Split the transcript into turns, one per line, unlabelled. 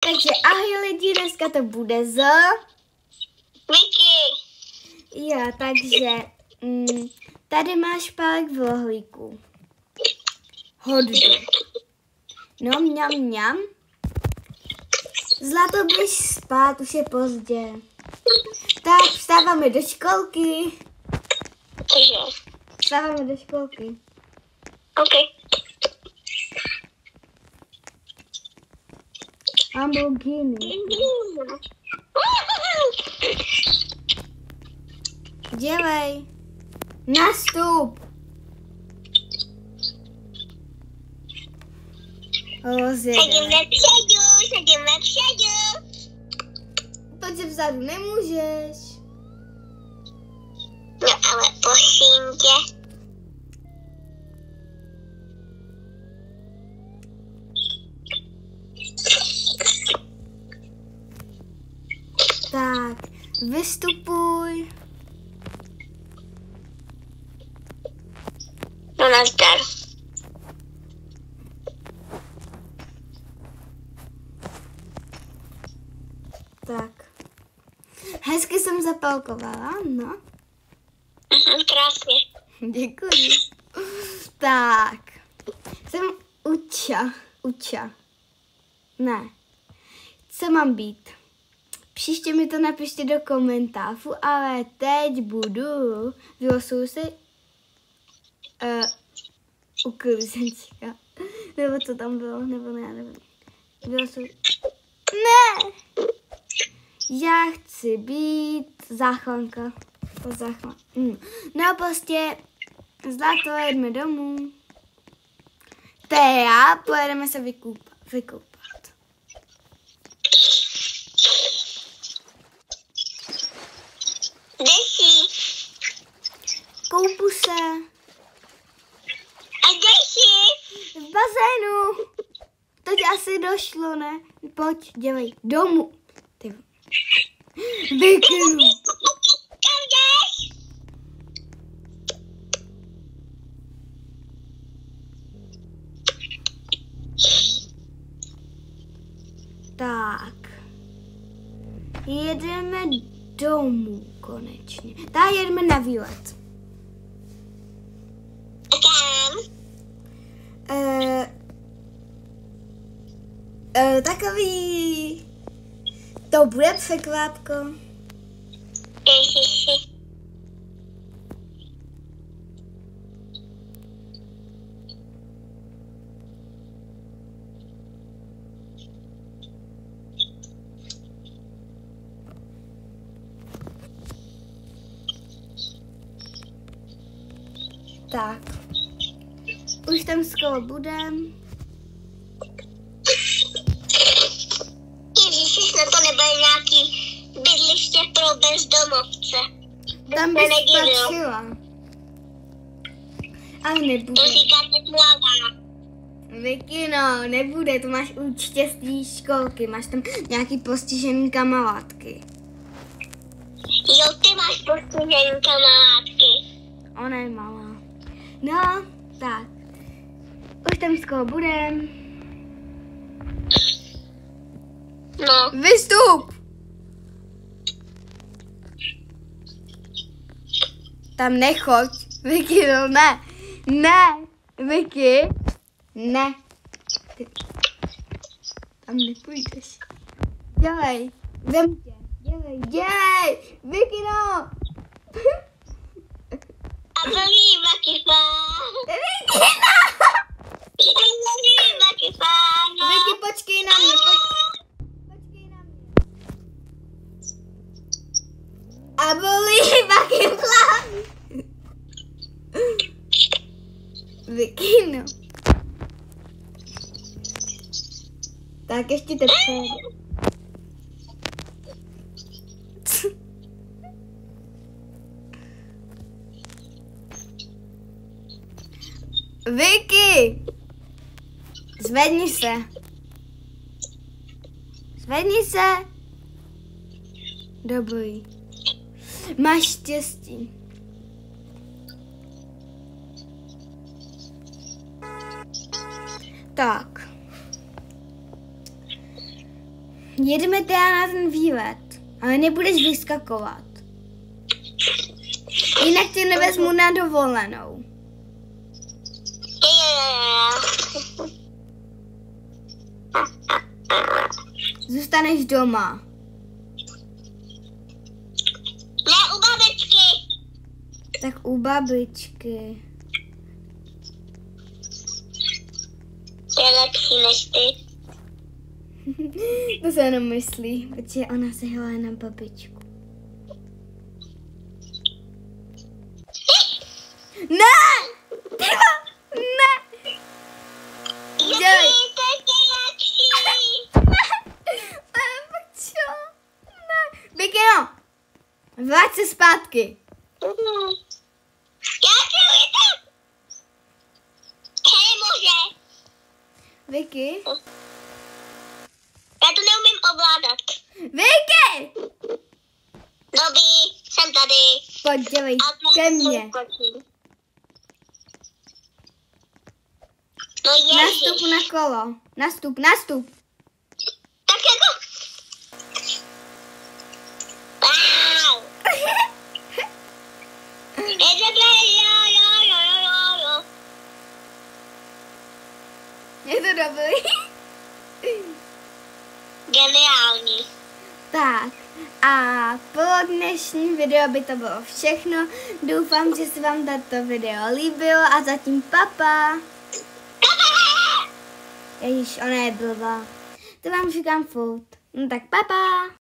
Takže ahoj lidi, dneska to bude z...
Vicky.
Jo, takže tady máš pálek v rohlíku. Hodně. No, mňam, mňam. Zlato, běž spát, už je pozdě. Tak, vstáváme do školky.
Cože?
Vstáváme do školky.
OK.
Lamborghini. Dělej. Nastup.
Sedím vepředu, sedím vepředu.
Pojď vzadu, nemůžeš.
No ale prosím tě.
Tak, vystupuj.
No nazdar.
Tak. Hezky jsem zapalkovala, no.
Krásně.
Děkuji. Tak. Jsem Uča. Ne. Co mám být? Příště mi to napište do komentářů, ale teď budu vylosuju si uklizenčka. Nebo co tam bylo, nebo ne, nevím. Vylosuju. Ne! Já chci být záchranka. No prostě Zlato, jedeme domů. Teja, pojedeme se vykoupat.
Kde jsi?
Koupu se.
A kde jsi?
V bazénu. To ti asi došlo, ne? Pojď, dělej. Domů. Ty. Vykinu.
Kam jdeš?
Tak. Jedeme domů konečně. Tak jedeme na výlet.
Kam?
Takový... To bude překvápko.
Ježiši.
Tak. Už tam skoro budem.
Ježiši, snad to nebude nějaký bydliště pro bezdomovce.
Tam bys patřila. Ale
To
nebude.
říkáte plává.
Vicky, no, nebude, to máš určitě z té školky, máš tam nějaký postižený kamarádky.
Jo, ty máš postižený kamarádky.
Ona je malá. No, tak. Už tam skoro budem.
No.
Vystup! Tam nechoď. Vicky, no ne. Ne. Vicky. Ne. Ty. Tam nepůjdeš. Dělej. Vem tě. Dělej. Vicky, no.
A volí Makifán.
Vicky, no.
Volí Makifán.
Vicky, počkej na mě. Počkej na mě. A volí Makifán. Vicky, no. Tak ještě to přejde. Vicky! Zvedni se. Zvedni se. Dobrý. Máš štěstí. Tak. Jedeme teda na ten výlet, ale nebudeš vyskakovat. Jinak tě nevezmu na dovolenou. Zůstaneš doma.
Ne, u babičky.
Tak u babičky.
Je lepší než ty.
To se jenom myslí, protože ona se hledá na babičku. Ne! Tyva! Ne! Dělej! Čo? Ne! Bikino! Vrať se zpátky.
Já chci lítat. Hej, může.
Vicky?
Já to neumím ovládat.
Vicky!
Dobrý, jsem tady.
Pojď, dělej, ke mně.
No ježiš.
Nastup na kolo. Nastup, nastup.
Tak jako... Wow. Je to jo.
Je to dobrý?
Geniální.
Tak a pro dnešní video by to bylo všechno. Doufám, že se vám tato video líbilo a zatím papa. Ježiš, ona je blbá. To vám říkám furt. No tak papa.